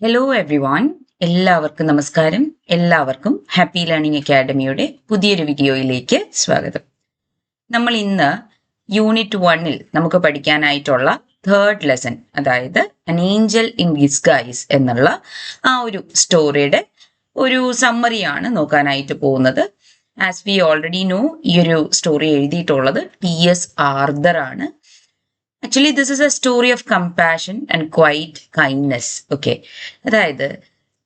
Hello everyone, എല്ലാവർക്കും നമസ്കാരം. എല്ലാവർക്കും ഹാപ്പി ലേണിംഗ് അക്കാഡമിയുടെ പുതിയൊരു വീഡിയോയിലേക്ക് സ്വാഗതം. നമ്മൾ ഇന്ന് യൂണിറ്റ് 1 നമുക്ക് പഠിക്കാനായിട്ടുള്ള തേർഡ് ലെസൺ, അതായത് അൻ ഏഞ്ചൽ ഇൻ ഡിസ്ഗൈസ് എന്നുള്ള ആ ഒരു സ്റ്റോറിയുടെ ഒരു സമ്മറിയാണ് നോക്കാനായിട്ട് പോകുന്നത്. ആസ് വി ഓൾറെഡി നോ, ഈ ഒരു സ്റ്റോറി എഴുതിയിട്ടുള്ളത് T.S. ആർതർ ആണ്. Actually this is A story of compassion and quite kindness. Okay, അതായത്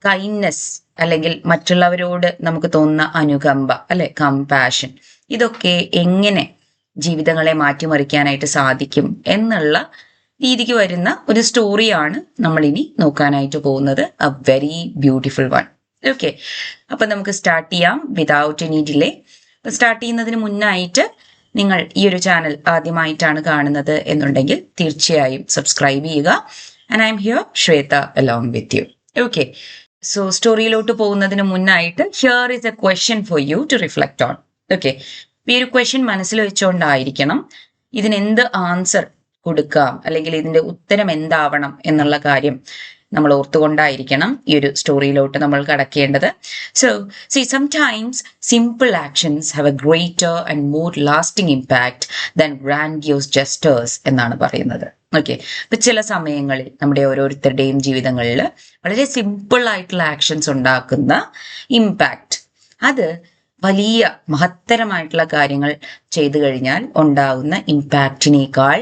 കൈൻഡ്നെസ് അല്ലെങ്കിൽ മറ്റുള്ളവരോട് നമുക്ക് തോന്നുന്ന അനുകമ്പ, അല്ലെ, കമ്പാഷൻ, ഇതൊക്കെ എങ്ങനെ ജീവിതങ്ങളെ മാറ്റിമറിക്കാനായിട്ട് സാധിക്കും എന്നുള്ള രീതിക്ക് വരുന്ന ഒരു സ്റ്റോറിയാണ് നമ്മൾ ഇനി നോക്കാനായിട്ട് പോകുന്നത്. A very beautiful one. Okay, അപ്പൊ നമുക്ക് സ്റ്റാർട്ട് ചെയ്യാം വിതൗട്ട് എനി ഡിലേ. സ്റ്റാർട്ട് ചെയ്യുന്നതിന് മുന്നായിട്ട് നിങ്ങൾ ഈ ഒരു ചാനൽ ആദ്യമായിട്ടാണ് കാണുന്നത് എന്നുണ്ടെങ്കിൽ തീർച്ചയായും സബ്സ്ക്രൈബ് ചെയ്യുക. And I am here Shweta along with you. Okay, so സ്റ്റോറിയിലോട്ട് പോകുന്നതിന് മുന്നായിട്ട് here is a question for you to reflect on. Okay, ഈ ഒരു ക്വസ്റ്റ്യൻ മനസ്സിൽ വെച്ചുകൊണ്ടായിരിക്കണം ഇതിന് എന്ത് ആൻസർ കൊടുക്കാം അല്ലെങ്കിൽ ഇതിന്റെ ഉത്തരം എന്താവണം എന്നുള്ള കാര്യം നമ്മൾ ഓർത്തുകൊണ്ടായിരിക്കണം ഈ ഒരു സ്റ്റോറിയിലോട്ട് നമ്മൾ കടക്കേണ്ടത്. So see sometimes simple actions have a greater and more lasting impact than grandiose gestures എന്നാണ് പറയുന്നത്. ഓക്കെ, അപ്പൊ ചില സമയങ്ങളിൽ നമ്മുടെ ഓരോരുത്തരുടെയും ജീവിതങ്ങളിൽ വളരെ സിമ്പിൾ ആയിട്ടുള്ള ആക്ഷൻസ് ഉണ്ടാക്കുന്ന ഇമ്പാക്ട്, അത് വലിയ മഹത്തരമായിട്ടുള്ള കാര്യങ്ങൾ ചെയ്തു കഴിഞ്ഞാൽ ഉണ്ടാകുന്ന ഇമ്പാക്റ്റിനേക്കാൾ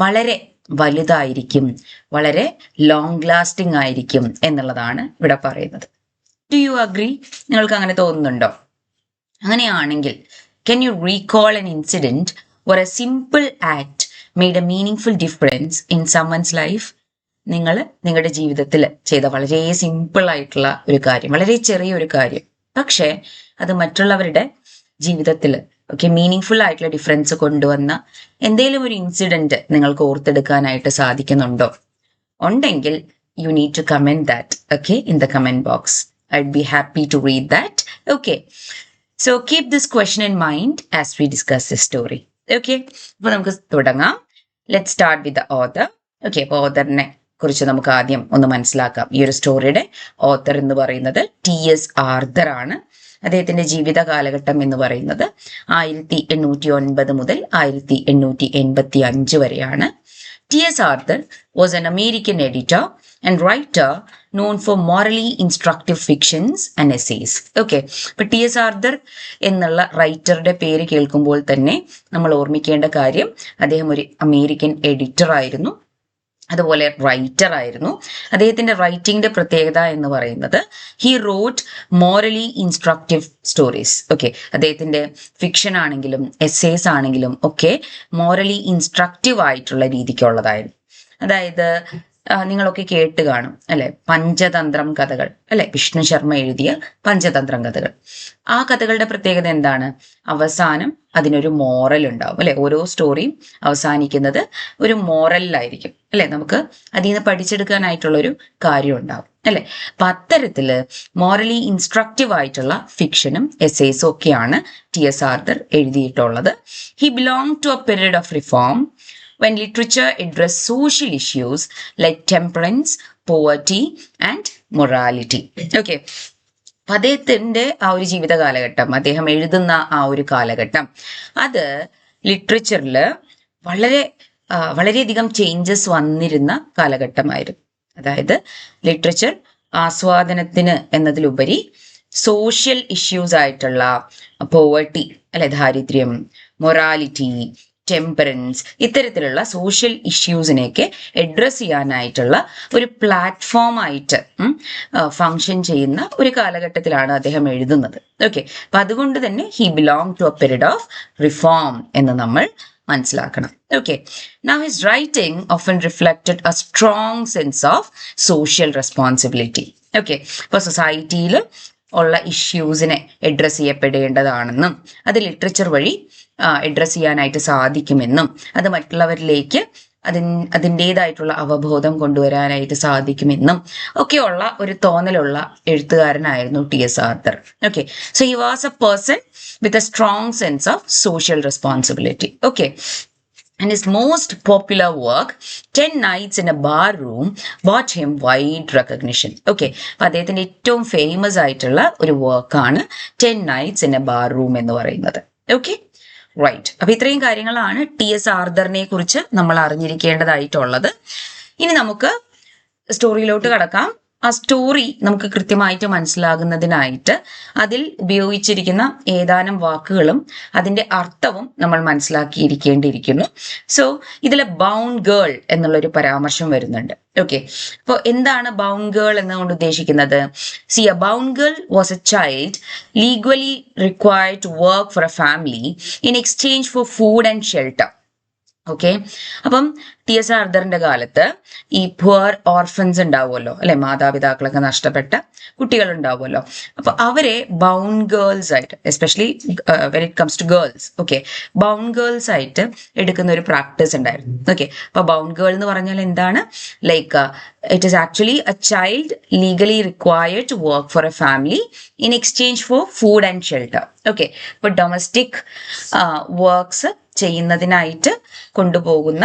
വളരെ വലുതായിരിക്കും, വളരെ ലോങ് ലാസ്റ്റിംഗ് ആയിരിക്കും എന്നുള്ളതാണ് ഇവിടെ പറയുന്നത്. Do you agree? നിങ്ങൾക്ക് അങ്ങനെ തോന്നുന്നുണ്ടോ? അങ്ങനെയാണെങ്കിൽ can you recall an incident where a simple act made a meaningful difference in someone's life? നിങ്ങൾ നിങ്ങളുടെ ജീവിതത്തിൽ ചെയ്ത വളരെ സിമ്പിൾ ആയിട്ടുള്ള ഒരു കാര്യം, വളരെ ചെറിയൊരു കാര്യം, പക്ഷേ അത് മറ്റുള്ളവരുടെ ജീവിതത്തിൽ മീനിങ് ഫുൾ ആയിട്ടുള്ള ഡിഫറൻസ് കൊണ്ടുവന്ന എന്തെങ്കിലും ഒരു ഇൻസിഡന്റ് നിങ്ങൾക്ക് ഓർത്തെടുക്കാനായിട്ട് സാധിക്കുന്നുണ്ടോ? ഉണ്ടെങ്കിൽ you need to comment that in the comment box. I'd be happy to read that. Okay, so keep this question in mind as we discuss the story. Okay, അപ്പൊ നമുക്ക് തുടങ്ങാം. Let start with the author. Okay, അപ്പൊ ഓഥറിനെ കുറിച്ച് നമുക്ക് ആദ്യം ഒന്ന് മനസ്സിലാക്കാം. ഈ ഒരു സ്റ്റോറിയുടെ ഓഥർ എന്ന് പറയുന്നത് T.S. ആർതർ ആണ്. അദ്ദേഹത്തിന്റെ ജീവിത കാലഘട്ടം എന്ന് പറയുന്നത് 1809 മുതൽ 1885 വരെയാണ്. T.S. Arthur was an American editor and writer known for morally instructive fictions and essays. Okay, അപ്പൊ T.S. ആർതർ എന്നുള്ള റൈറ്ററുടെ പേര് കേൾക്കുമ്പോൾ തന്നെ നമ്മൾ ഓർമ്മിക്കേണ്ട കാര്യം, അദ്ദേഹം ഒരു അമേരിക്കൻ എഡിറ്റർ ആയിരുന്നു, അതുപോലെ റൈറ്റർ ആയിരുന്നു. അദ്ദേഹത്തിന്റെ റൈറ്റിംഗിന്റെ പ്രത്യേകത എന്ന് പറയുന്നത് he wrote morally instructive stories. Okay, അദ്ദേഹത്തിന്റെ ഫിക്ഷൻ ആണെങ്കിലും എസ്സേസ് ആണെങ്കിലും ഒക്കെ മോറലി ഇൻസ്ട്രക്റ്റീവ് ആയിട്ടുള്ള രീതിക്കുള്ളതായിരുന്നു. അതായത് നിങ്ങളൊക്കെ കേട്ട് കാണും അല്ലെ, പഞ്ചതന്ത്രം കഥകൾ, അല്ലെ, വിഷ്ണു ശർമ്മ എഴുതിയ പഞ്ചതന്ത്രം കഥകൾ. ആ കഥകളുടെ പ്രത്യേകത എന്താണ്? അവസാനം അതിനൊരു മോറൽ ഉണ്ടാവും, അല്ലെ. ഓരോ സ്റ്റോറിയും അവസാനിക്കുന്നത് ഒരു മോറലിലായിരിക്കും, അല്ലെ. നമുക്ക് അതിൽ നിന്ന് പഠിച്ചെടുക്കാനായിട്ടുള്ളൊരു കാര്യം ഉണ്ടാവും, അല്ലെ. അപ്പൊ അത്തരത്തില് മോറലി ഇൻസ്ട്രക്റ്റീവ് ആയിട്ടുള്ള ഫിക്ഷനും എസ്സേസും ഒക്കെയാണ് T.S. ആർതർ എഴുതിയിട്ടുള്ളത്. He belong to a period of reform when literature addressed social issues like temperance, poverty and morality. Okay, അദ്ദേഹത്തിന്റെ ആ ഒരു ജീവിത കാലഘട്ടം, അദ്ദേഹം എഴുതുന്ന ആ ഒരു കാലഘട്ടം, അത് ലിറ്ററേച്ചറിൽ വളരെയധികം ചേഞ്ചസ് വന്നിരുന്ന കാലഘട്ടമായിരുന്നു. അതായത് ലിറ്ററേച്ചർ ആസ്വാദനത്തിന് എന്നതിലുപരി സോഷ്യൽ ഇഷ്യൂസ് ആയിട്ടുള്ള പോവർട്ടി, അല്ലെ, ദാരിദ്ര്യം, മൊറാലിറ്റി, ടെമ്പറൻസ്, ഇത്തരത്തിലുള്ള സോഷ്യൽ ഇഷ്യൂസിനെയൊക്കെ അഡ്രസ് ചെയ്യാനായിട്ടുള്ള ഒരു പ്ലാറ്റ്ഫോമായിട്ട് ഫങ്ഷൻ ചെയ്യുന്ന ഒരു കാലഘട്ടത്തിലാണ് അദ്ദേഹം എഴുതുന്നത്. ഓക്കെ, അപ്പൊ അതുകൊണ്ട് തന്നെ he belong to a period of reform എന്ന് നമ്മൾ മനസ്സിലാക്കണം. Okay, now his writing often reflected a strong sense of social responsibility. Okay, ഇപ്പൊ സൊസൈറ്റിയിൽ ഉള്ള ഇഷ്യൂസിനെ അഡ്രസ് ചെയ്യപ്പെടേണ്ടതാണെന്നും അത് ലിറ്ററേച്ചർ വഴി അഡ്രസ് ചെയ്യാനായിട്ട് സാധിക്കുമെന്നും അത് മറ്റുള്ളവരിലേക്ക് അതിൻ്റെതായിട്ടുള്ള അവബോധം കൊണ്ടുവരാനായിട്ട് സാധിക്കുമെന്നും ഒക്കെയുള്ള ഒരു തോന്നലുള്ള എഴുത്തുകാരനായിരുന്നു T.S. Arthur. Okay, so he was A person with a strong sense of social responsibility. Okay, And his most popular work, 10 Nights in a Bar Room, brought him wide recognition. Okay, അപ്പോൾ അദ്ദേഹത്തിൻ്റെ ഏറ്റവും famous ആയിട്ടുള്ള ഒരു വർക്കാണ് 10 Nights in a Bar Room എന്ന് പറയുന്നത്. Okay, right. അപ്പോൾ ഇത്രയും കാര്യങ്ങളാണ് TS ആർതറിനെ കുറിച്ച് നമ്മൾ അറിഞ്ഞിരിക്കേണ്ടതായിട്ടുള്ളത്. ഇനി നമുക്ക് സ്റ്റോറിയിലോട്ട് കടക്കാം. ആ സ്റ്റോറി നമുക്ക് കൃത്യമായിട്ട് മനസ്സിലാകുന്നതിനായിട്ട് അതിൽ ഉപയോഗിച്ചിരിക്കുന്ന ഏതാനും വാക്കുകളും അതിൻ്റെ അർത്ഥവും നമ്മൾ മനസ്സിലാക്കിയിരിക്കേണ്ടിയിരിക്കുന്നു. സോ ഇതിലെ ബൗണ്ട് ഗേൾ എന്നുള്ളൊരു പരാമർശം വരുന്നുണ്ട്. ഓക്കെ, അപ്പോൾ എന്താണ് ബൗണ്ട് ഗേൾ എന്നുകൊണ്ട് ഉദ്ദേശിക്കുന്നത്? See, a bound girl was a child legally required to work for a family in exchange for food and shelter. Okay, അപ്പം TS ആർതറിന്റെ കാലത്ത് ഈ പുവർ ഓർഫൻസ് ഉണ്ടാവുമല്ലോ അല്ലെ, മാതാപിതാക്കളൊക്കെ നഷ്ടപ്പെട്ട കുട്ടികൾ ഉണ്ടാവുമല്ലോ. അപ്പൊ അവരെ ബൗണ്ട് ഗേൾസ് ആയിട്ട്, especially when it comes to girls, okay, bound girls ആയിട്ട് എടുക്കുന്ന ഒരു പ്രാക്ടീസ് ഉണ്ടായിരുന്നു. ഓക്കെ, അപ്പൊ ബൗണ്ട് ഗേൾ എന്ന് പറഞ്ഞാൽ എന്താണ്? Like it is actually a child legally required to work for a family in exchange for food and shelter. Okay, ഇപ്പൊ domestic works ചെയ്യുന്നതിനായിട്ട് കൊണ്ടുപോകുന്ന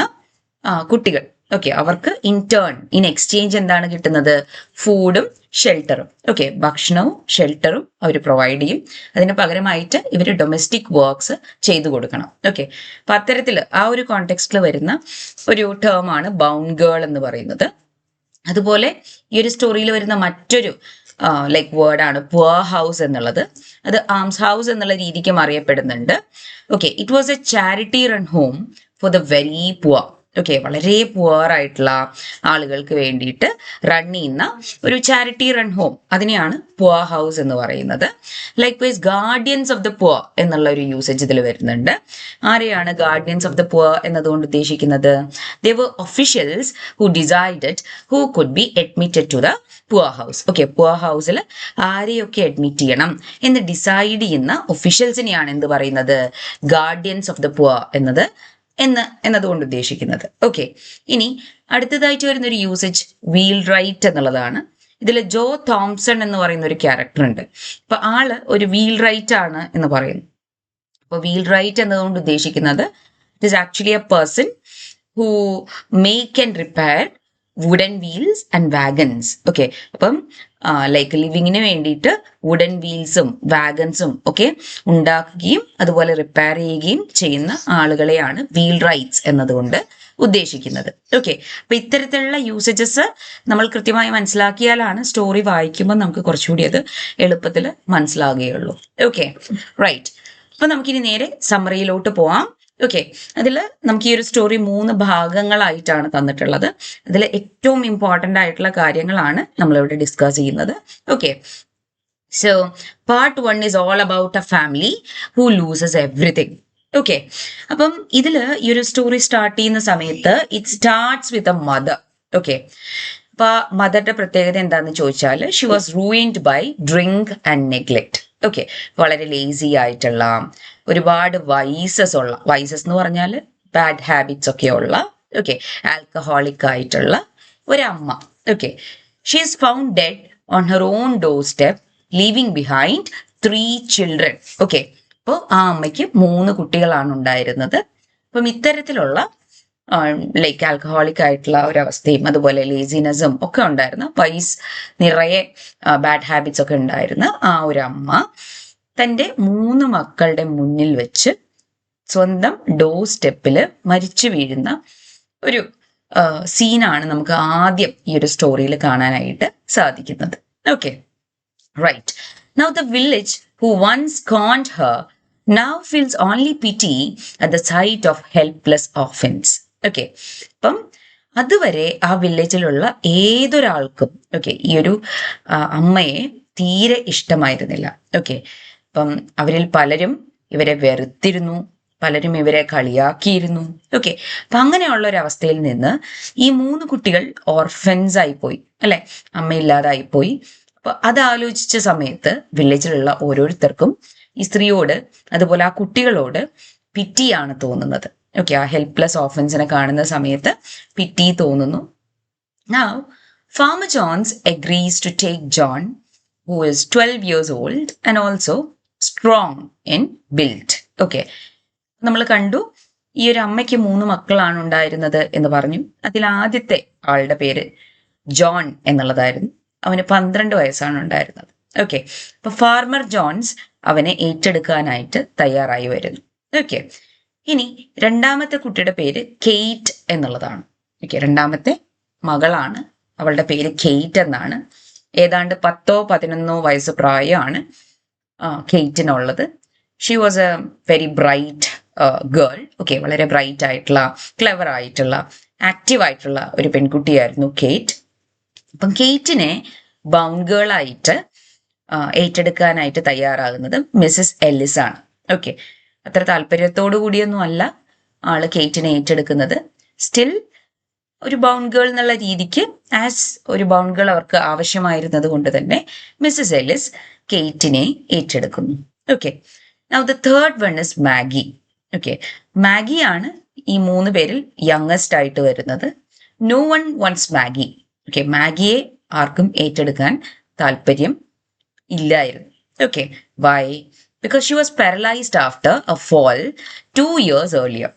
കുട്ടികൾ. ഓക്കെ, അവർക്ക് ഇൻ എക്സ്ചേഞ്ച് എന്താണ് കിട്ടുന്നത്? ഫുഡും ഷെൽട്ടറും. ഓക്കെ, ഭക്ഷണവും ഷെൽട്ടറും അവർ പ്രൊവൈഡ് ചെയ്യും. അതിന് പകരമായിട്ട് ഇവർ ഡൊമസ്റ്റിക് വർക്ക്സ് ചെയ്തു കൊടുക്കണം. ഓക്കെ, അപ്പൊ അത്തരത്തിൽ ആ ഒരു കോണ്ടെക്സ്റ്റിൽ വരുന്ന ഒരു ടേമാണ് ബൗണ്ട് ഗേൾ എന്ന് പറയുന്നത്. അതുപോലെ ഈ ഒരു സ്റ്റോറിയിൽ വരുന്ന മറ്റൊരു ലൈക്ക് വേർഡാണ് പുവർ ഹൗസ് എന്നുള്ളത്. അത് ആംസ് ഹൗസ് എന്നുള്ള രീതിക്കും അറിയപ്പെടുന്നുണ്ട്. Okay, it was a charity run home for the very poor. Okay, വളരെ പുവർ ആയിട്ടുള്ള ആളുകൾക്ക് വേണ്ടിയിട്ട് റൺ ചെയ്യുന്ന ഒരു ചാരിറ്റി റൺ ഹോം, അതിനെയാണ് പുവർ ഹൗസ് എന്ന് പറയുന്നത്. Like wise guardians of the poor എന്നുള്ള ഒരു യൂസേജ് ഇതിൽ വരുന്നുണ്ട്. ആരെയാണ് ഗാർഡിയൻസ് ഓഫ് ദ പുവർ എന്നതുകൊണ്ട് ഉദ്ദേശിക്കുന്നത്? They were officials who decided who could be admitted to the poor house. Okay, poor ഹൗസിൽ ആരെയൊക്കെ അഡ്മിറ്റ് ചെയ്യണം എന്ന് ഡിസൈഡ് ചെയ്യുന്ന ഒഫീഷ്യൽസിനെയാണ് എന്ത് പറയുന്നത്? ഗാർഡിയൻസ് ഓഫ് ദ പുവർ എന്നതുകൊണ്ട് ഉദ്ദേശിക്കുന്നത്. ഓക്കെ, ഇനി അടുത്തതായിട്ട് വരുന്ന ഒരു യൂസേജ് വീൽ റൈറ്റ് എന്നുള്ളതാണ്. ഇതിൽ ജോ തോംസൺ എന്ന് പറയുന്ന ഒരു ക്യാരക്ടർ ഉണ്ട്. അപ്പൊ ആള് ഒരു വീൽ റൈറ്റ് ആണ് എന്ന് പറയുന്നു. അപ്പൊ വീൽ റൈറ്റ് എന്നതുകൊണ്ട് ഉദ്ദേശിക്കുന്നത് it is actually a person who make and repair wooden wheels and wagons. Okay, അപ്പം ലൈക്ക് ലിവിങ്ങിന് വേണ്ടിയിട്ട് വുഡൻ വീൽസും വാഗൻസും ഒക്കെ ഉണ്ടാക്കുകയും അതുപോലെ റിപ്പയർ ചെയ്യുകയും ചെയ്യുന്ന ആളുകളെയാണ് വീൽ റൈറ്റ്സ് എന്നതുകൊണ്ട് ഉദ്ദേശിക്കുന്നത്. ഓക്കെ, അപ്പൊ ഇത്തരത്തിലുള്ള യൂസേജസ് നമ്മൾ കൃത്യമായി മനസ്സിലാക്കിയാലാണ് സ്റ്റോറി വായിക്കുമ്പോൾ നമുക്ക് കുറച്ചുകൂടി അത് എളുപ്പത്തിൽ മനസ്സിലാകുകയുള്ളൂ. Okay, right. അപ്പൊ നമുക്കിനി നേരെ സമ്മറിയിലോട്ട് പോവാം. ഓക്കെ, അതിൽ നമുക്ക് ഈ ഒരു സ്റ്റോറി 3 ഭാഗങ്ങളായിട്ടാണ് തന്നിട്ടുള്ളത്. അതിൽ ഏറ്റവും ഇമ്പോർട്ടൻ്റ് ആയിട്ടുള്ള കാര്യങ്ങളാണ് നമ്മളിവിടെ ഡിസ്കസ് ചെയ്യുന്നത്. Okay, so part 1 is all about a family who loses everything. Okay, അപ്പം ഇതിൽ ഈ ഒരു സ്റ്റോറി സ്റ്റാർട്ട് ചെയ്യുന്ന സമയത്ത് it starts with a mother. Okay, അപ്പൊ മദറിന്റെ പ്രത്യേകത എന്താണെന്ന് ചോദിച്ചാൽ she was ruined by drink and neglect. Okay, വളരെ ലേസി ആയിട്ടുള്ള, ഒരുപാട് വൈസസ് എന്ന് പറഞ്ഞാൽ ബാഡ് ഹാബിറ്റ്സ് ഒക്കെ ഉള്ള, ഓക്കെ, ആൽക്കഹോളിക് ആയിട്ടുള്ള ഒരമ്മ. Okay, she is found dead on her own doorstep leaving behind 3 children. Okay, അപ്പോൾ ആ അമ്മയ്ക്ക് 3 കുട്ടികളാണ് ഉണ്ടായിരുന്നത്. അപ്പം ഇത്തരത്തിലുള്ള ലൈക്ക് ആൽക്കഹോളിക് ആയിട്ടുള്ള ഒരവസ്ഥയും അതുപോലെ ലേസിനെസ്സും ഒക്കെ ഉണ്ടായിരുന്ന, നിറയെ ബാഡ് ഹാബിറ്റ്സ് ഒക്കെ ഉണ്ടായിരുന്ന ആ ഒരു അമ്മ തൻ്റെ 3 മക്കളുടെ മുന്നിൽ വെച്ച് സ്വന്തം ഡോർ സ്റ്റെപ്പിൽ മരിച്ചു വീഴുന്ന ഒരു സീനാണ് നമുക്ക് ആദ്യം ഈ ഒരു സ്റ്റോറിയിൽ കാണാനായിട്ട് സാധിക്കുന്നത്. Okay, right. Now the village who once scorned her now feels only pity at the sight of helpless orphans. Okay, അപ്പം അതുവരെ ആ വില്ലേജിലുള്ള ഏതൊരാൾക്കും ഈ ഒരു അമ്മയെ തീരെ ഇഷ്ടമായിരുന്നില്ല. ഓക്കെ, അപ്പം അവരിൽ പലരും ഇവരെ വെറുത്തിരുന്നു, പലരും ഇവരെ കളിയാക്കിയിരുന്നു. ഓക്കെ, അപ്പം അങ്ങനെയുള്ള ഒരു അവസ്ഥയിൽ നിന്ന് ഈ 3 കുട്ടികൾ ഓർഫൻസ് ആയിപ്പോയി, അല്ലെ, അമ്മയില്ലാതായിപ്പോയി. അപ്പൊ അതാലോചിച്ച സമയത്ത് വില്ലേജിലുള്ള ഓരോരുത്തർക്കും ഈ സ്ത്രീയോട് അതുപോലെ ആ കുട്ടികളോട് പിറ്റിയാണ് തോന്നുന്നത്. ഓക്കെ, ആ ഹെൽപ്ലെസ് ഓർഫൻസിനെ കാണുന്ന സമയത്ത് പിറ്റി തോന്നുന്നു. Now, Farmer Johns agrees to take John, who is 12 years old and also strong in build. Okay, നമ്മൾ കണ്ടു ഈ ഒരു അമ്മയ്ക്ക് 3 മക്കളാണ് ഉണ്ടായിരുന്നത് എന്ന് പറഞ്ഞു. അതിൽ ആദ്യത്തെ ആളുടെ പേര് ജോൺ എന്നുള്ളതായിരുന്നു. അവന് 12 വയസ്സാണ് ഉണ്ടായിരുന്നത്. ഓക്കെ, അപ്പൊ ഫാർമർ ജോൺസ് അവനെ ഏറ്റെടുക്കാനായിട്ട് തയ്യാറായി വരുന്നു. ഓക്കെ, ഇനി രണ്ടാമത്തെ കുട്ടിയുടെ പേര് കെയ്റ്റ് എന്നുള്ളതാണ്. ഓക്കെ, രണ്ടാമത്തെ മകളാണ്, അവളുടെ പേര് കെയ്റ്റ് എന്നാണ്. ഏതാണ്ട് 10-11 വയസ്സ് പ്രായമാണ് കെയ്റ്റിനുള്ളത്. She was a very bright girl. Okay, വളരെ ബ്രൈറ്റ് ആയിട്ടുള്ള, ക്ലെവർ ആയിട്ടുള്ള, ആക്റ്റീവ് ആയിട്ടുള്ള ഒരു പെൺകുട്ടിയായിരുന്നു കെയ്റ്റ്. അപ്പം കെയ്റ്റിനെ ബൗണ്ട് ഗേൾ ആയിട്ട് ഏറ്റെടുക്കാനായിട്ട് തയ്യാറാകുന്നത് മിസ്സസ് എല്ലിസ് ആണ്. ഓക്കെ, അത്ര താല്പര്യത്തോടു കൂടിയൊന്നും അല്ല ആള് കെയ്റ്റിനെ ഏറ്റെടുക്കുന്നത്. സ്റ്റിൽ ഒരു ബൗണ്ട് ഗേൾ എന്നുള്ള രീതിക്ക്, ആസ് ഒരു ബൗണ്ട് ഗേൾ അവർക്ക് ആവശ്യമായിരുന്നത് കൊണ്ട് തന്നെ മിസ്സസ് എല്ലിസ് കെയ്റ്റിനെ ഏറ്റെടുക്കുന്നു. Okay, now the third one is Maggie. Okay, മാഗിയാണ് ഈ 3 പേരിൽ യങ്ങസ്റ്റ് ആയിട്ട് വരുന്നത്. No one wants Maggie. Okay, മാഗിയെ ആർക്കും ഏറ്റെടുക്കാൻ താല്പര്യം ഇല്ലായിരുന്നു. Okay, why? Because she was paralysed after a fall 2 years earlier.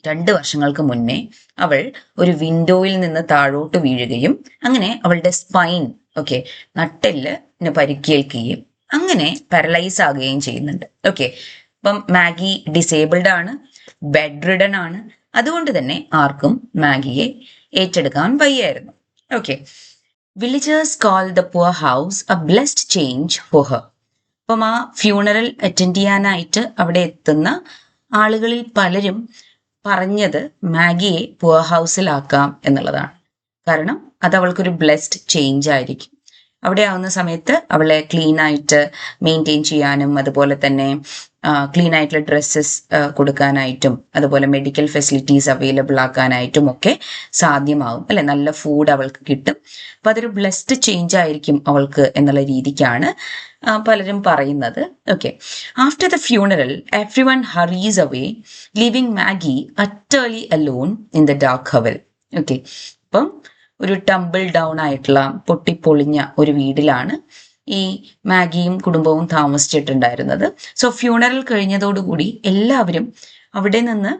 2 വർഷങ്ങൾക്ക് മുന്നേ അവൾ ഒരു വിൻഡോയിൽ നിന്ന് താഴോട്ട് വീഴുകയും അങ്ങനെ അവളുടെ സ്പൈൻ, ഓക്കെ, നട്ടെല്ലിന് പരിക്കേൽക്കുകയും അങ്ങനെ പാരലൈസ് ആകുകയും ചെയ്യുന്നുണ്ട്. ഓക്കെ, അപ്പം മാഗി ഡിസേബിൾഡ് ആണ്, ബെഡ് റിഡൻ ആണ്. അതുകൊണ്ട് തന്നെ ആർക്കും മാഗിയെ ഏറ്റെടുക്കാൻ വയ്യായിരുന്നു. Okay, villagers call the poor house a blessed change for her. അപ്പം ആ ഫ്യൂണറൽ അറ്റൻഡ് ചെയ്യാനായിട്ട് അവിടെ എത്തുന്ന ആളുകളിൽ പലരും പറഞ്ഞത് മാഗിയെ പുവർ ഹൗസിലാക്കാം എന്നുള്ളതാണ്. കാരണം അത് അവൾക്കൊരു ബ്ലെസ്ഡ് ചേഞ്ച് ആയിരിക്കും. അവിടെ ആവുന്ന സമയത്ത് അവളെ ക്ലീൻ ആയിട്ട് മെയിൻറ്റെയിൻ ചെയ്യാനും അതുപോലെ തന്നെ ക്ലീൻ ആയിട്ടുള്ള ഡ്രസ്സസ് കൊടുക്കാനായിട്ടും അതുപോലെ മെഡിക്കൽ ഫെസിലിറ്റീസ് അവൈലബിൾ ആക്കാനായിട്ടും ഒക്കെ സാധ്യമാവും, അല്ലെ? നല്ല ഫുഡ് അവൾക്ക് കിട്ടും. അപ്പൊ അതൊരു ബ്ലെസ്ഡ് ചേഞ്ച് ആയിരിക്കും അവൾക്ക് എന്നുള്ള രീതിക്കാണ് പലരും പറയുന്നത്. Okay, after the funeral everyone hurries away leaving Maggie utterly alone in the dark hovel. Okay, അപ്പം ഒരു ടംബിൾ ഡൗൺ ആയിട്ടുള്ള പൊട്ടിപ്പൊളിഞ്ഞ ഒരു വീട്ടിലാണ് ഈ മാഗിയും കുടുംബവും താമസിച്ചിട്ടുണ്ടായിരുന്നത്. സോ ഫ്യൂണറൽ കഴിഞ്ഞതോടുകൂടി എല്ലാവരും അവിടെ നിന്ന്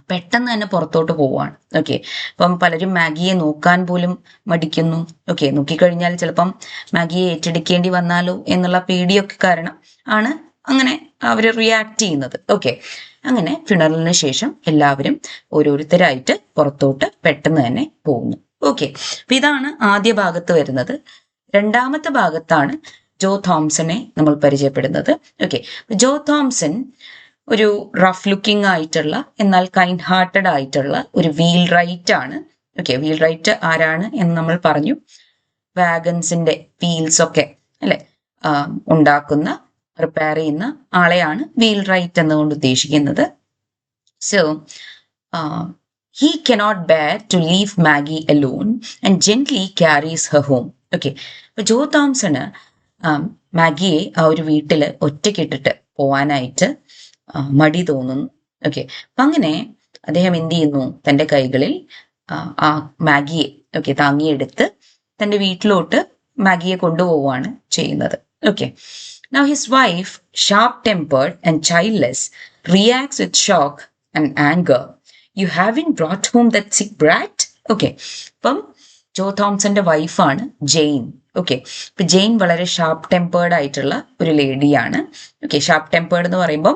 പെട്ടെന്ന് തന്നെ പുറത്തോട്ട് പോവാണ്. ഓക്കെ, അപ്പം പലരും മാഗിയെ നോക്കാൻ പോലും മടിക്കുന്നു. ഓക്കെ, നോക്കിക്കഴിഞ്ഞാൽ ചിലപ്പം മാഗിയെ ഏറ്റെടുക്കേണ്ടി വന്നാലോ എന്നുള്ള പേടിയൊക്കെ കാരണം ആണ് അങ്ങനെ അവർ റിയാക്ട് ചെയ്യുന്നത്. ഓക്കെ, അങ്ങനെ ഫ്യൂണറലിന് ശേഷം എല്ലാവരും ഓരോരുത്തരായിട്ട് പുറത്തോട്ട് പെട്ടെന്ന് തന്നെ പോകുന്നു. ഓക്കെ, അപ്പൊ ഇതാണ് ആദ്യ ഭാഗത്ത് വരുന്നത്. രണ്ടാമത്തെ ഭാഗത്താണ് ജോ തോംസനെ നമ്മൾ പരിചയപ്പെടുന്നത്. ഓക്കെ, ജോ തോംസൺ ഒരു റഫ് ലുക്കിംഗ് ആയിട്ടുള്ള എന്നാൽ കൈൻഡ് ഹാർട്ടഡ് ആയിട്ടുള്ള ഒരു വീൽ റൈറ്റ് ആണ്. ഓക്കെ, വീൽ റൈറ്റ് ആരാണ് എന്ന് നമ്മൾ പറഞ്ഞു. വാഗൻസിന്റെ വീൽസ് ഒക്കെ അല്ലെ ഉണ്ടാക്കുന്ന, റിപ്പയർ ചെയ്യുന്ന ആളെയാണ് വീൽ റൈറ്റ് എന്നുകൊണ്ട് ഉദ്ദേശിക്കുന്നത്. So he cannot bear to leave Maggie alone and gently carries her home. Okay, അപ്പൊ ജോ തോംസണ് മാഗിയെ ആ ഒരു വീട്ടിൽ ഒറ്റയ്ക്കിട്ടിട്ട് പോവാനായിട്ട് മടി തോന്നുന്നു. ഓക്കെ, അപ്പൊ അങ്ങനെ അദ്ദേഹം എന്ത് ചെയ്യുന്നു? തൻ്റെ കൈകളിൽ ആ മാഗിയെ താങ്ങിയെടുത്ത് തൻ്റെ വീട്ടിലോട്ട് മാഗിയെ കൊണ്ടുപോവാണ് ചെയ്യുന്നത്. Okay, now his wife, sharp tempered and childless, reacts with shock and anger. You haven't brought home that sick brat? Okay, അപ്പം ജോ തോംസന്റെ വൈഫാണ് ജെയിൻ. ഓക്കെ, ഇപ്പൊ ജെയിൻ വളരെ ഷാർപ്പ് ടെമ്പേർഡ് ആയിട്ടുള്ള ഒരു ലേഡിയാണ്. ഓക്കെ, ഷാർപ്പ് ടെമ്പേർഡ് എന്ന് പറയുമ്പോൾ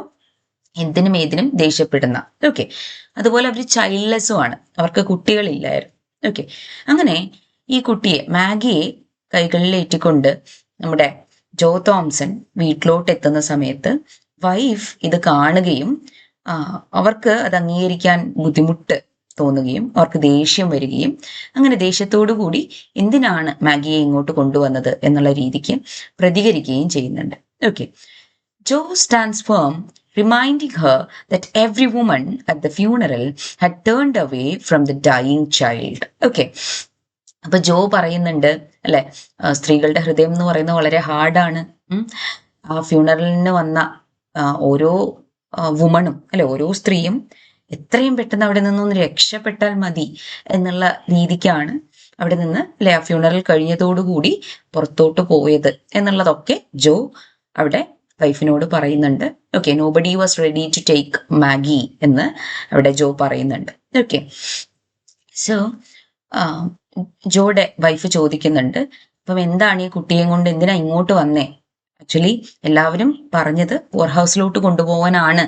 എന്തിനും ഏതിനും ദേഷ്യപ്പെടുന്ന. ഓക്കെ, അതുപോലെ അവർ ചൈൽഡ്ലെസ്സും ആണ്, അവർക്ക് കുട്ടികളില്ലായിരുന്നു. ഓക്കെ, അങ്ങനെ ഈ കുട്ടിയെ മാഗിയെ കൈകളിലേറ്റിക്കൊണ്ട് നമ്മുടെ ജോ തോംസൺ വീട്ടിലോട്ട് എത്തുന്ന സമയത്ത് വൈഫ് ഇത് കാണുകയും അവർക്ക് അത് അംഗീകരിക്കാൻ ബുദ്ധിമുട്ട് തോന്നുകയും അവർക്ക് ദേഷ്യം വരികയും അങ്ങനെ ദേഷ്യത്തോടു കൂടി എന്തിനാണ് മാഗിയെ ഇങ്ങോട്ട് കൊണ്ടുവന്നത് എന്നുള്ള രീതിക്ക് പ്രതികരിക്കുകയും ചെയ്യുന്നുണ്ട്. Okay, Joe stands firm, reminding her that every woman at the funeral had turned away from the dying child. Okay, അപ്പൊ ജോ പറയുന്നുണ്ട് അല്ലെ, സ്ത്രീകളുടെ ഹൃദയം എന്ന് പറയുന്നത് വളരെ ഹാർഡാണ്. ആ ഫ്യൂണറലിന് വന്ന ഓരോ വുമണും അല്ലെ, ഓരോ സ്ത്രീയും എത്രയും പെട്ടെന്ന് അവിടെ നിന്നൊന്ന് രക്ഷപ്പെട്ടാൽ മതി എന്നുള്ള രീതിക്കാണ് അവിടെ നിന്ന് അല്ലെ ആ ഫ്യൂണറൽ കഴിഞ്ഞതോടുകൂടി പുറത്തോട്ട് പോയത് എന്നുള്ളതൊക്കെ ജോ അവിടെ വൈഫിനോട് പറയുന്നുണ്ട്. Okay, nobody was ready to take Maggie എന്ന് അവിടെ ജോ പറയുന്നുണ്ട്. ഓക്കെ, സോ ജോയുടെ വൈഫ് ചോദിക്കുന്നുണ്ട്, അപ്പം എന്താണ് ഈ കുട്ടിയെ കൊണ്ട് എന്തിനാ ഇങ്ങോട്ട് വന്നേ? ആക്ച്വലി എല്ലാവരും പറഞ്ഞത് പുവർ ഹൗസിലോട്ട് കൊണ്ടുപോകാനാണ്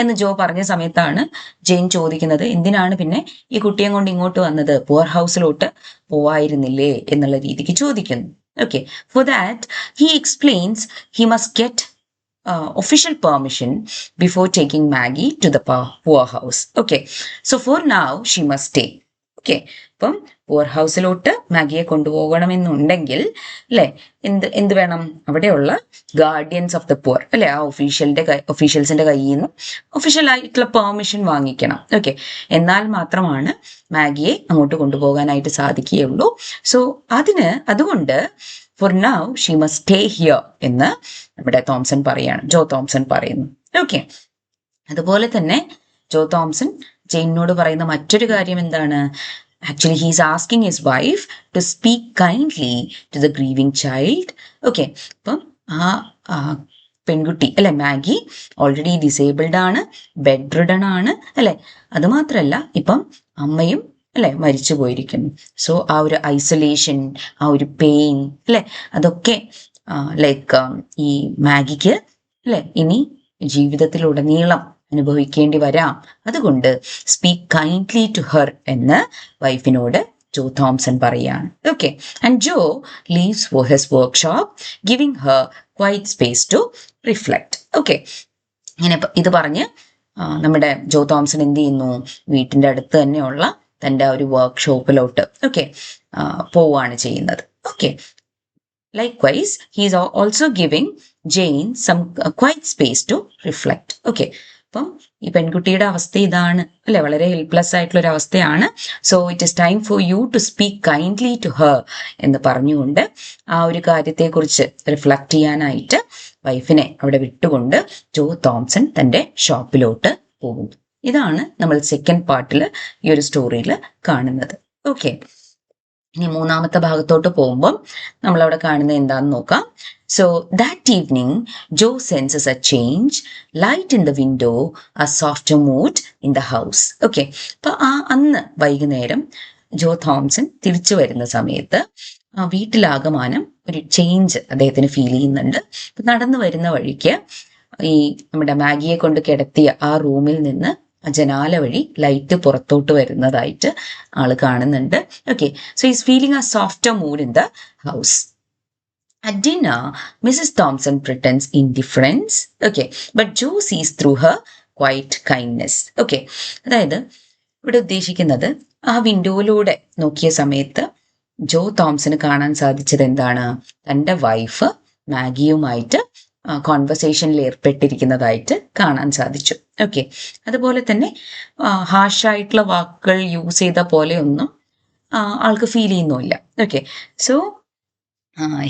എന്ന് ജോ പറഞ്ഞ സമയത്താണ് ജെയിൻ ചോദിക്കുന്നത്, എന്തിനാണ് പിന്നെ ഈ കുട്ടിയെ കൊണ്ട് ഇങ്ങോട്ട് വന്നത്, പുവർ ഹൗസിലോട്ട് പോവായിരുന്നില്ലേ എന്നുള്ള രീതിക്ക് ചോദിക്കുന്നു. Okay, for that he explains he must get official permission before taking Maggie to the poor house. Okay, so for now she must stay. Okay, അപ്പം പുവർ ഹൗസിലോട്ട് മാഗിയെ കൊണ്ടുപോകണമെന്നുണ്ടെങ്കിൽ അല്ലെ എന്ത് വേണം, അവിടെയുള്ള ഗാർഡിയൻസ് ഓഫ് ദ പുവർ അല്ലെ, ആ ഒഫീഷ്യൽസിന്റെ കയ്യിൽ നിന്ന് ഒഫീഷ്യൽ ആയിട്ടുള്ള പെർമിഷൻ വാങ്ങിക്കണം. ഓക്കെ, എന്നാൽ മാത്രമാണ് മാഗിയെ അങ്ങോട്ട് കൊണ്ടുപോകാനായിട്ട് സാധിക്കുകയുള്ളൂ. സോ അതുകൊണ്ട് for now she must stay here എന്ന് നമ്മുടെ തോംസൺ പറയാണ്, ജോ തോംസൺ പറയുന്നു. ഓക്കെ, അതുപോലെ തന്നെ ജോ തോംസൺ ജെയിനോട് പറയുന്ന മറ്റൊരു കാര്യം എന്താണ്, actually he's asking his wife to speak kindly to the grieving child. Okay, അപ്പം ആ പെൺകുട്ടി അല്ലെ മാഗി ഓൾറെഡി ഡിസേബിൾഡ് ആണ്, ബെഡ് റിഡൺ ആണ് അല്ലെ, അതുമാത്രമല്ല ഇപ്പം അമ്മയും അല്ലെ മരിച്ചു പോയിരിക്കുന്നു. സോ ആ ഒരു ഐസൊലേഷൻ, ആ ഒരു പെയിൻ അല്ലെ, അതൊക്കെ ലൈക്ക് ഈ മാഗിക്ക് അല്ലെ ഇനി ജീവിതത്തിലുടനീളം അനുഭവിക്കേണ്ടി വരാം. അതുകൊണ്ട് സ്പീക്ക് കൈൻഡ്ലി ടു ഹെർ എന്ന് വൈഫിനോട് ജോ തോംസൺ പറയാണ്. Okay, and Joe leaves for his workshop giving her quiet space to reflect. Okay, ഇങ്ങനെ ഇത് പറഞ്ഞ് നമ്മുടെ ജോ തോംസൺ എന്ത് ചെയ്യുന്നു, വീട്ടിന്റെ അടുത്ത് തന്നെയുള്ള തൻ്റെ ഒരു വർക്ക്ഷോപ്പിലോട്ട് ഓക്കെ പോവുകയാണ് ചെയ്യുന്നത്. Okay, likewise he is also giving Jane some quiet space to reflect. Okay, അപ്പം ഈ പെൺകുട്ടിയുടെ അവസ്ഥ ഇതാണ് അല്ലെ, വളരെ ഹെൽപ്ലെസ് ആയിട്ടുള്ള ഒരു അവസ്ഥയാണ്. So it is time for you to speak kindly to her എന്ന് പറഞ്ഞുകൊണ്ട് ആ ഒരു കാര്യത്തെക്കുറിച്ച് റിഫ്ലക്ട് ചെയ്യാനായിട്ട് വൈഫിനെ അവിടെ വിട്ടുകൊണ്ട് ജോ തോംസൺ തൻ്റെ ഷോപ്പിലോട്ട് പോകുന്നു. ഇതാണ് നമ്മൾ സെക്കൻഡ് പാർട്ടിൽ ഈ ഒരു സ്റ്റോറിയിൽ കാണുന്നത്. ഓക്കെ, ഇനി മൂന്നാമത്തെ ഭാഗത്തോട്ട് പോകുമ്പം നമ്മളവിടെ കാണുന്നത് എന്താണെന്ന് നോക്കാം. So that evening Joe senses a change, light in the window, a soft mood in the house. Okay, അപ്പൊ അന്ന് വൈകുന്നേരം ജോ തോംസൺ തിരിച്ചു വരുന്ന സമയത്ത് വീട്ടിലാകമാനം ഒരു ചേഞ്ച് അദ്ദേഹത്തിന് ഫീൽ ചെയ്യുന്നുണ്ട്. അപ്പൊ നടന്നു വരുന്ന വഴിക്ക് ഈ നമ്മുടെ മാഗിയെ കൊണ്ട് കിടത്തിയ ആ റൂമിൽ നിന്ന് ജനാല വഴി ലൈറ്റ് പുറത്തോട്ട് വരുന്നതായിട്ട് ആള് കാണുന്നുണ്ട്. Okay, so is feeling A softer mood in the house. At dinner, Mrs. Thompson pretends indifference. Okay, but Joe sees through her quiet kindness. Okay, അതായത് ഇവിടെ ഉദ്ദേശിക്കുന്നത് ആ വിൻഡോയിലൂടെ നോക്കിയ സമയത്ത് ജോ തോംസന് കാണാൻ സാധിച്ചത് എന്താണ്, തൻ്റെ വൈഫ് മാഗിയുമായിട്ട് കോൺവെർസേഷനിൽ ഏർപ്പെട്ടിരിക്കുന്നതായിട്ട് കാണാൻ സാധിച്ചു. ഓക്കെ, അതുപോലെ തന്നെ ഹാർഷായിട്ടുള്ള വാക്കുകൾ യൂസ് ചെയ്ത പോലെ ഒന്നും ആൾക്ക് ഫീൽ ചെയ്യുന്നുമില്ല. Okay, so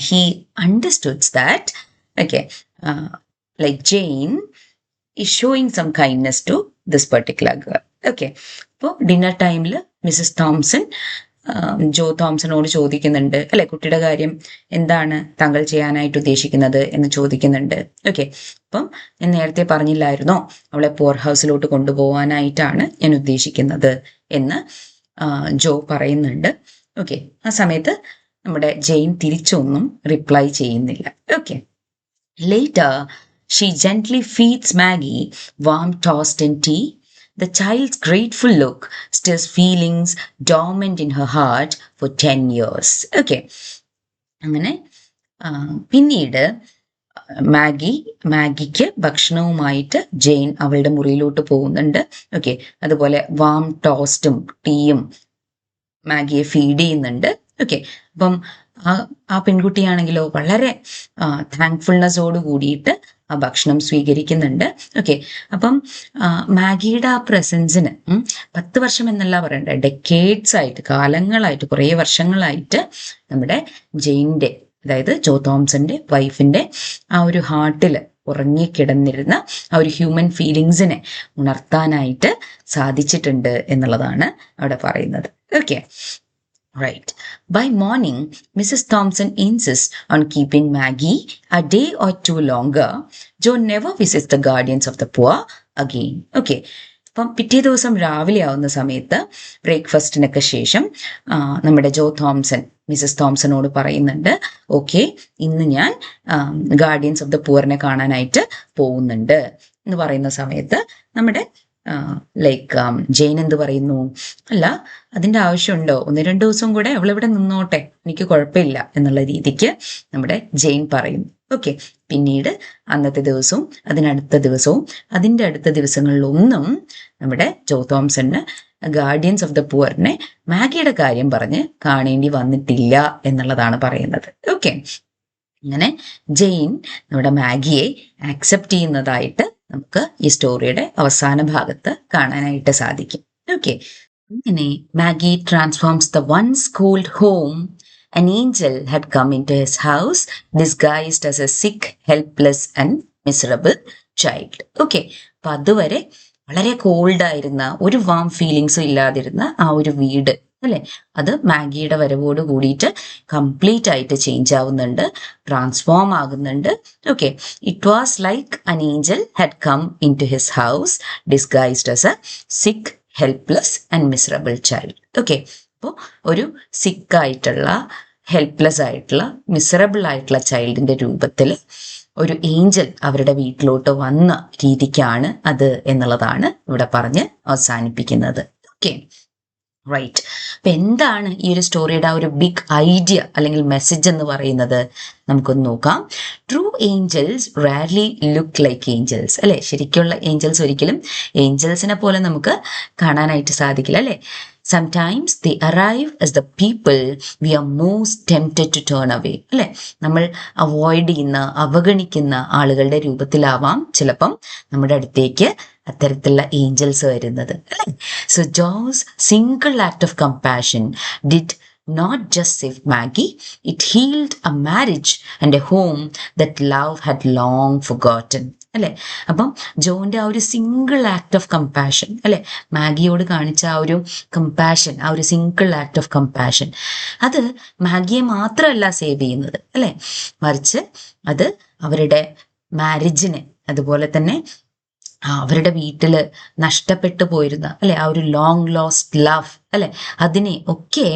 he understood that okay like Jane is showing some kindness to this particular girl. Okay, അപ്പോൾ ഡിന്നർ ടൈമിൽ മിസ്സസ് തോംസൺ ജോ തോംസണോട് ചോദിക്കുന്നുണ്ട് അല്ലെ, കുട്ടിയുടെ കാര്യം എന്താണ് താങ്കൾ ചെയ്യാനായിട്ട് ഉദ്ദേശിക്കുന്നത് എന്ന് ചോദിക്കുന്നുണ്ട്. ഓക്കെ, അപ്പം ഞാൻ നേരത്തെ പറഞ്ഞില്ലായിരുന്നോ അവളെ പുവർ ഹൗസിലോട്ട് കൊണ്ടുപോകാനായിട്ടാണ് ഞാൻ ഉദ്ദേശിക്കുന്നത് എന്ന് ജോ പറയുന്നുണ്ട്. ഓക്കെ, ആ സമയത്ത് നമ്മുടെ ജെയിൻ തിരിച്ചൊന്നും റിപ്ലൈ ചെയ്യുന്നില്ല. Okay, later she gently feeds Maggie warm toast and tea. The child's grateful look stirs feelings dormant in her heart for 10 years. Okay, അങ്ങനെ പിന്നീട് മാഗിക്ക് ഭക്ഷണവുമായിട്ട് ജെയിൻ അവളുടെ മുറിയിലോട്ട് പോകുന്നുണ്ട്. ഓക്കെ, അതുപോലെ വാം ടോസ്റ്റും ടീയും മാഗിയെ ഫീഡ് ചെയ്യുന്നുണ്ട്. ഓക്കെ, അപ്പം ആ പെൺകുട്ടിയാണെങ്കിലോ വളരെ താങ്ക്ഫുൾനെസ്സോട് കൂടിയിട്ട് ആ ഭക്ഷണം സ്വീകരിക്കുന്നുണ്ട്. ഓക്കെ, അപ്പം മാഗിയുടെ ആ പ്രസൻസിന് 10 വർഷം എന്നല്ല പറയണ്ടേ, ഡെക്കേഡ്സ് ആയിട്ട്, കാലങ്ങളായിട്ട്, കുറേ വർഷങ്ങളായിട്ട് നമ്മുടെ ജെയിൻ്റെ, അതായത് ജോ തോംസന്റെ വൈഫിന്റെ ആ ഒരു ഹാർട്ടിൽ ഉറങ്ങിക്കിടന്നിരുന്ന ആ ഒരു ഹ്യൂമൻ ഫീലിങ്സിനെ ഉണർത്താനായിട്ട് സാധിച്ചിട്ടുണ്ട് എന്നുള്ളതാണ് അവിടെ പറയുന്നത്. Okay, Right. By morning, Mrs. Thompson insists on keeping Maggie a day or two longer. Joe never visits the guardians of the poor again. Okay. അപ്പം പിറ്റേ ദിവസം രാവിലെ ആവുന്ന സമയത്ത് ബ്രേക്ക്ഫാസ്റ്റിനൊക്കെ ശേഷം നമ്മുടെ ജോ തോംസൺ മിസസ് തോംസണോട് പറയുന്നുണ്ട്, ഓക്കെ, ഇന്ന് ഞാൻ ഗാർഡിയൻസ് ഓഫ് ദ പുവറിനെ കാണാനായിട്ട് പോകുന്നുണ്ട് എന്ന് പറയുന്ന സമയത്ത് നമ്മുടെ ജെയിൻ എന്ത് പറയുന്നു, അല്ല അതിൻ്റെ ആവശ്യമുണ്ടോ, 1-2 ദിവസം കൂടെ അവളിവിടെ നിന്നോട്ടെ, എനിക്ക് കുഴപ്പമില്ല എന്നുള്ള രീതിക്ക് നമ്മുടെ ജെയിൻ പറയുന്നു. ഓക്കെ. പിന്നീട് അന്നത്തെ ദിവസവും അതിനടുത്ത ദിവസവും അതിൻ്റെ അടുത്ത ദിവസങ്ങളിലൊന്നും നമ്മുടെ ജോ തോംസണിന് ഗാർഡിയൻസ് ഓഫ് ദ പുവറിനെ മാഗിയുടെ കാര്യം പറഞ്ഞ് കാണേണ്ടി വന്നിട്ടില്ല എന്നുള്ളതാണ് പറയുന്നത്. ഓക്കെ. അങ്ങനെ ജെയിൻ നമ്മുടെ മാഗിയെ ആക്സെപ്റ്റ് ചെയ്യുന്നതായിട്ട് നമുക്ക് ഈ സ്റ്റോറിയുടെ അവസാന ഭാഗത്ത് കാണാനായിട്ട് സാധിക്കും. ഓക്കെ. അങ്ങനെ Maggie transforms the once cold home. An angel had come into his house disguised as a sick, helpless and miserable child. Okay. അപ്പൊ അതുവരെ വളരെ കോൾഡായിരുന്ന, ഒരു വാം ഫീലിങ്സും ഇല്ലാതിരുന്ന ആ ഒരു വീട് അല്ലെ, അത് മാഗിയുടെ വരവോട് കൂടിയിട്ട് കംപ്ലീറ്റ് ആയിട്ട് ചേഞ്ച് ആവുന്നുണ്ട്, ട്രാൻസ്ഫോം ആകുന്നുണ്ട്. Okay. It was like an angel had come into his house disguised as a sick, helpless and miserable child. Okay. അപ്പോൾ ഒരു സിക്കായിട്ടുള്ള, ഹെൽപ്ലെസ് ആയിട്ടുള്ള, മിസറബിൾ ആയിട്ടുള്ള ചൈൽഡിന്റെ രൂപത്തിൽ ഒരു ഏഞ്ചൽ അവരുടെ വീട്ടിലോട്ട് വന്ന രീതിക്കാണ് അത് എന്നുള്ളതാണ് ഇവിടെ പറഞ്ഞ് അവസാനിപ്പിക്കുന്നത്. ഓക്കെ. റൈറ്റ്. അപ്പൊ എന്താണ് ഈ ഒരു സ്റ്റോറിയുടെ ആ ഒരു ബിഗ് ഐഡിയ അല്ലെങ്കിൽ മെസ്സേജ് എന്ന് പറയുന്നത് നമുക്കൊന്ന് നോക്കാം. True angels rarely look like angels അല്ലെ. ശരിക്കുള്ള ഏഞ്ചൽസ് ഒരിക്കലും ഏഞ്ചൽസിനെ പോലെ നമുക്ക് കാണാനായിട്ട് സാധിക്കില്ല അല്ലെ. Sometimes they arrive as the people we are most tempted to turn away അല്ലെ. നമ്മൾ അവോയ്ഡ് ചെയ്യുന്ന, അവഗണിക്കുന്ന ആളുകളുടെ രൂപത്തിലാവാം ചിലപ്പം നമ്മുടെ അടുത്തേക്ക് അത്തരത്തിലുള്ള ഏഞ്ചൽസ് വരുന്നത് അല്ലെ. So Jose single act of compassion did not just save Maggie, it healed a marriage and a home that love had long forgotten. അല്ലെ. അപ്പം ജോന്റെ ആ ഒരു സിംഗിൾ ആക്ട് ഓഫ് കമ്പാഷൻ അല്ലെ, മാഗിയോട് കാണിച്ച ആ ഒരു കമ്പാഷൻ, ആ ഒരു സിംഗിൾ ആക്ട് ഓഫ് കമ്പാഷൻ, അത് മാഗിയെ മാത്രമല്ല സേവ് ചെയ്യുന്നത് അല്ലെ, മറിച്ച് അത് അവരുടെ മാരേജിനെ, അതുപോലെ തന്നെ അവരുടെ വീട്ടിൽ നഷ്ടപ്പെട്ടു പോയിരുന്ന അല്ലെ ആ ഒരു ലോങ് ലോസ്റ്റ് ലവ് അല്ലെ, അതിനെ ഒക്കെ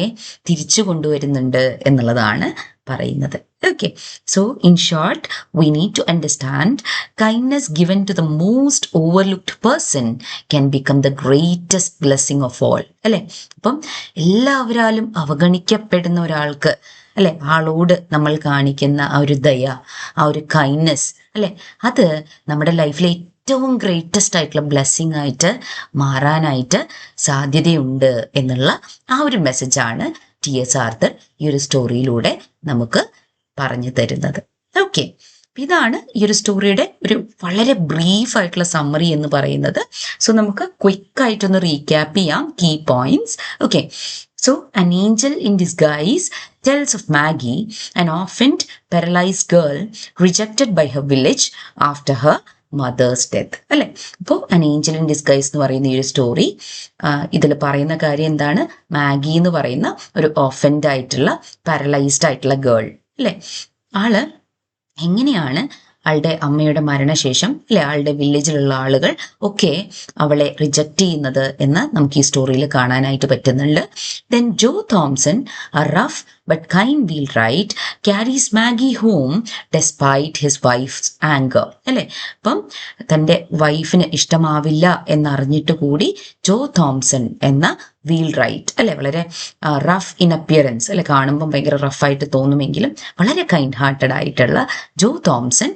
തിരിച്ചു കൊണ്ടുവരുന്നുണ്ട് എന്നുള്ളതാണ് പറയുന്നത്. Okay, so in short, we need to understand kindness given to the most overlooked person can become the greatest blessing of all. അല്ലെ. അപ്പം എല്ലാവരാലും അവഗണിക്കപ്പെടുന്ന ഒരാൾക്ക് അല്ലെ, ആളോട് നമ്മൾ കാണിക്കുന്ന ആ ഒരു ദയ, ആ ഒരു കൈൻഡ്നെസ് അല്ലെ, അത് നമ്മുടെ ലൈഫിലെ ഏറ്റവും ഗ്രേറ്റസ്റ്റ് ആയിട്ടുള്ള ബ്ലെസ്സിങ് ആയിട്ട് മാറാനായിട്ട് സാധ്യതയുണ്ട് എന്നുള്ള ആ ഒരു മെസ്സേജാണ് T.S. ആർത്തർ ഈ ഒരു സ്റ്റോറിയിലൂടെ നമുക്ക് പറഞ്ഞു തരുന്നത്. ഓക്കെ. ഇതാണ് ഈ ഒരു സ്റ്റോറിയുടെ ഒരു വളരെ ബ്രീഫ് ആയിട്ടുള്ള സമ്മറി എന്ന് പറയുന്നത്. സോ നമുക്ക് ക്വിക്കായിട്ടൊന്ന് റീക്യാപ്പ് ചെയ്യാം key points. Okay. So, an angel in disguise tells of Maggie, an orphaned, paralyzed girl rejected by her village after her mother's death അല്ലെ. അപ്പോൾ അൻ ഏഞ്ചൽ ഇൻ ഡിസ്ഗൈസ് എന്ന് പറയുന്ന ഈ ഒരു സ്റ്റോറി ഇതിൽ പറയുന്ന കാര്യം എന്താണ്, മാഗി എന്ന് പറയുന്ന ഒരു ഓഫൻഡ് ആയിട്ടുള്ള, പാരലൈസ്ഡ് ആയിട്ടുള്ള ഗേൾ അല്ലെ, ആള് എങ്ങനെയാണ് ആളുടെ അമ്മയുടെ മരണശേഷം അല്ലെ ആളുടെ വില്ലേജിലുള്ള ആളുകൾ ഒക്കെ അവളെ റിജക്റ്റ് ചെയ്യുന്നത് എന്ന് നമുക്ക് ഈ സ്റ്റോറിയിൽ കാണാനായിട്ട് പറ്റുന്നുണ്ട്. Then Joe Thomson, a rough but kind wheelwright, carries Maggie home despite his wife's anger അല്ലെ. അപ്പം തൻ്റെ വൈഫിന് ഇഷ്ടമാവില്ല എന്നറിഞ്ഞിട്ട് കൂടി ജോ തോംസൺ എന്ന വീൽ റൈറ്റ് അല്ലെ, വളരെ റഫ് ഇൻ അപ്പിയറൻസ് അല്ലെ, കാണുമ്പം ഭയങ്കര റഫായിട്ട് തോന്നുമെങ്കിലും വളരെ കൈൻഡ് ഹാർട്ടഡ് ആയിട്ടുള്ള ജോ തോംസൺ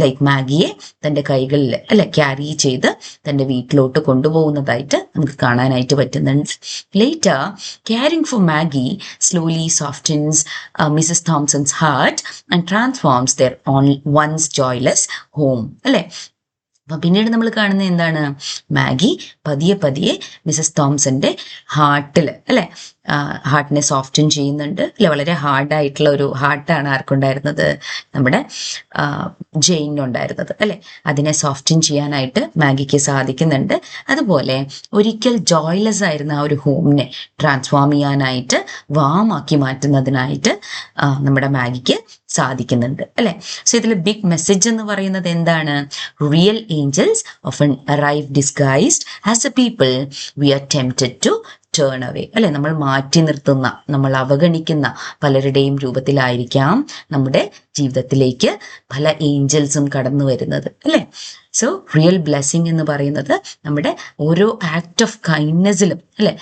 ലൈക്ക് മാഗിയെ തൻ്റെ കൈകളിൽ അല്ലെ ക്യാരി ചെയ്ത് തൻ്റെ വീട്ടിലോട്ട് കൊണ്ടുപോകുന്നതായിട്ട് നമുക്ക് കാണാനായിട്ട് പറ്റുന്നുണ്ട്. Later caring for Maggie slowly softens Mrs. Thompson's heart and transforms their once joyless home അല്ലെ. അപ്പം പിന്നീട് നമ്മൾ കാണുന്നത് എന്താണ്, മാഗി പതിയെ പതിയെ മിസ്സസ് തോംസന്റെ ഹാർട്ടിൽ അല്ലെ ഹാർട്ടിനെ സോഫ്റ്റൻ ചെയ്യുന്നുണ്ട് അല്ലെ. വളരെ ഹാർഡായിട്ടുള്ള ഒരു ഹാർട്ടാണ് ആർക്കുണ്ടായിരുന്നത്, നമ്മുടെ ജെയിനുണ്ടായിരുന്നത് അല്ലെ. അതിനെ സോഫ്റ്റൻ ചെയ്യാനായിട്ട് മാഗിക്ക് സാധിക്കുന്നുണ്ട്. അതുപോലെ ഒരിക്കൽ ജോയ്ലെസ് ആയിരുന്ന ആ ഒരു ഹോമിനെ ട്രാൻസ്ഫോം ചെയ്യാനായിട്ട് വാമാക്കി മാറ്റുന്നതിനായിട്ട് നമ്മുടെ മാഗിക്ക് സാധിക്കുന്നുണ്ട് അല്ലെ. സോ ഇതിൽ ബിഗ് മെസ്സേജ് എന്ന് പറയുന്നത് എന്താണ്, real angels often arrive disguised as a people we are tempted to turn away അല്ലെ. നമ്മൾ മാറ്റി നിർത്തുന്ന, നമ്മൾ അവഗണിക്കുന്ന പലരുടെയും രൂപത്തിലായിരിക്കാം നമ്മുടെ ജീവിതത്തിലേക്ക് പല ഏഞ്ചൽസും കടന്നു വരുന്നത് അല്ലെ. സോ റിയൽ ബ്ലെസ്സിങ് എന്ന് പറയുന്നത് നമ്മുടെ ഓരോ ആക്ട് ഓഫ് കൈൻഡ്നെസ്സിലും അല്ലെ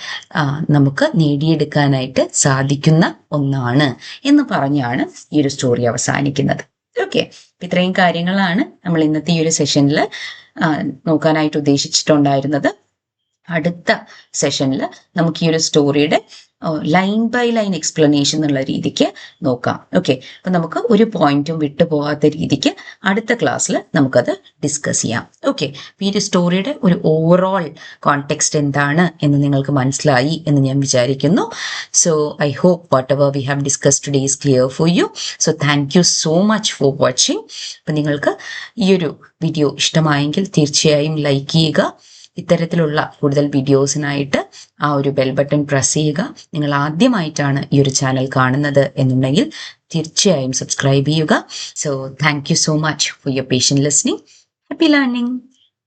നമുക്ക് നേടിയെടുക്കാനായിട്ട് സാധിക്കുന്ന ഒന്നാണ് എന്ന് പറഞ്ഞാണ് ഈ ഒരു സ്റ്റോറി അവസാനിക്കുന്നത്. ഓക്കെ, ഇത്രയും കാര്യങ്ങളാണ് നമ്മൾ ഇന്നത്തെ ഈ ഒരു സെഷനിൽ നോക്കാനായിട്ട് ഉദ്ദേശിച്ചിട്ടുണ്ടായിരുന്നത്. അടുത്ത സെഷനിൽ നമുക്ക് ഈ ഒരു സ്റ്റോറിയുടെ ലൈൻ ബൈ ലൈൻ എക്സ്പ്ലനേഷൻ എന്നുള്ള രീതിക്ക് നോക്കാം. ഓക്കെ, അപ്പം നമുക്ക് ഒരു പോയിന്റും വിട്ടുപോകാത്ത രീതിക്ക് അടുത്ത ക്ലാസ്സിൽ നമുക്കത് ഡിസ്കസ് ചെയ്യാം. ഓക്കെ, ഈ ഒരു സ്റ്റോറിയുടെ ഒരു ഓവറോൾ കോണ്ടെക്സ്റ്റ് എന്താണ് എന്ന് നിങ്ങൾക്ക് മനസ്സിലായി എന്ന് ഞാൻ വിചാരിക്കുന്നു. So I hope whatever we have discuss today is clear for you. So thank you so much for watching. അപ്പം നിങ്ങൾക്ക് ഈ ഒരു വീഡിയോ ഇഷ്ടമായെങ്കിൽ തീർച്ചയായും ലൈക്ക് ചെയ്യുക. ഇത്തരത്തിലുള്ള കൂടുതൽ വീഡിയോസിനായിട്ട് ആ ഒരു ബെൽ ബട്ടൺ പ്രസ് ചെയ്യുക. നിങ്ങൾ ആദ്യമായിട്ടാണ് ഈ ഒരു ചാനൽ കാണുന്നത് എന്നുണ്ടെങ്കിൽ തീർച്ചയായും സബ്സ്ക്രൈബ് ചെയ്യുക. So thank you so much for your patient listening. Happy learning.